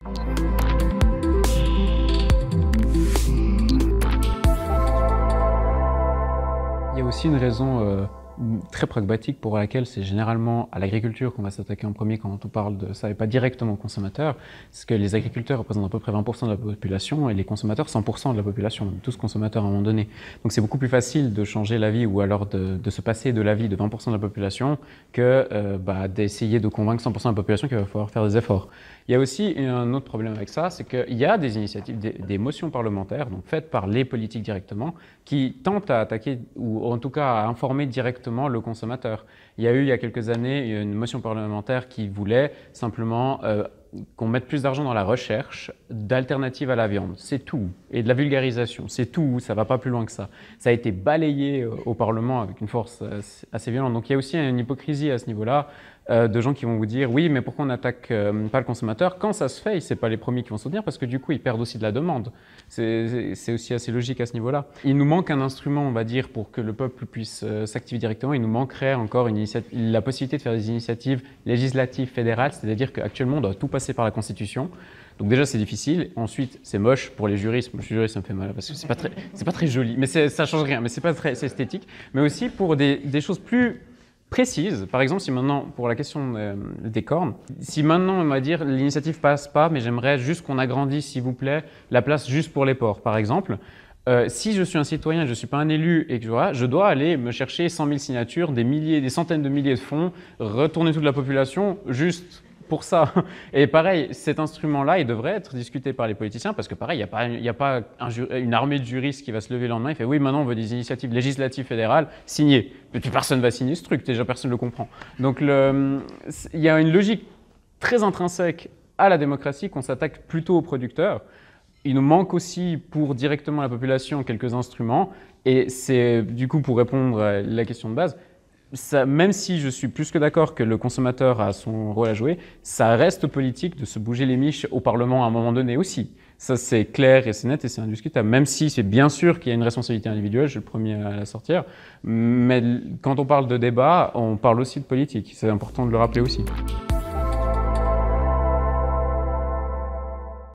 Il y a aussi une raison très pragmatique pour laquelle c'est généralement à l'agriculture qu'on va s'attaquer en premier quand on parle de ça et pas directement aux consommateurs. C'est que les agriculteurs représentent à peu près 20% de la population et les consommateurs 100% de la population, même tous consommateurs à un moment donné. Donc c'est beaucoup plus facile de changer la vie ou alors de se passer de la vie de 20% de la population que d'essayer de convaincre 100% de la population qu'il va falloir faire des efforts. Il y a aussi un autre problème avec ça, c'est qu'il y a des initiatives, des motions parlementaires, donc faites par les politiques directement, qui tentent à attaquer ou en tout cas à informer directement le consommateur. Il y a eu il y a quelques années une motion parlementaire qui voulait simplement qu'on mette plus d'argent dans la recherche d'alternatives à la viande, c'est tout, et de la vulgarisation, c'est tout, ça ne va pas plus loin que ça. Ça a été balayé au Parlement avec une force assez violente, donc il y a aussi une hypocrisie à ce niveau-là, de gens qui vont vous dire oui mais pourquoi on n'attaque pas le consommateur? Quand ça se fait, ce n'est pas les premiers qui vont soutenir parce que du coup ils perdent aussi de la demande. C'est aussi assez logique à ce niveau-là. Il nous manque un instrument, on va dire, pour que le peuple puisse s'activer directement. Il nous manquerait encore la possibilité de faire des initiatives législatives fédérales, c'est-à-dire qu'actuellement on doit tout passer par la Constitution. Donc déjà c'est difficile, ensuite c'est moche pour les juristes, moi je suis juriste, ça me fait mal parce que c'est pas très joli, mais ça change rien, mais c'est pas très esthétique, mais aussi pour des choses plus précise. Par exemple, si maintenant, pour la question des cornes, si maintenant on va dire l'initiative passe pas, mais j'aimerais juste qu'on agrandisse, s'il vous plaît, la place juste pour les porcs, par exemple, si je suis un citoyen, je ne suis pas un élu et que je dois aller me chercher 100 000 signatures, des centaines de milliers de fonds, retourner toute la population juste pour ça. Et pareil, cet instrument-là, il devrait être discuté par les politiciens parce que pareil, il n'y a pas une armée de juristes qui va se lever le lendemain et fait oui, maintenant on veut des initiatives législatives fédérales signées. Mais personne ne va signer ce truc, déjà personne ne le comprend. Donc il y a une logique très intrinsèque à la démocratie qu'on s'attaque plutôt aux producteurs. Il nous manque aussi pour directement la population quelques instruments et c'est du coup pour répondre à la question de base, ça, même si je suis plus que d'accord que le consommateur a son rôle à jouer, ça reste politique de se bouger les miches au Parlement à un moment donné aussi. Ça, c'est clair et c'est net et c'est indiscutable. Même si c'est bien sûr qu'il y a une responsabilité individuelle, je suis le premier à la sortir. Mais quand on parle de débat, on parle aussi de politique. C'est important de le rappeler aussi.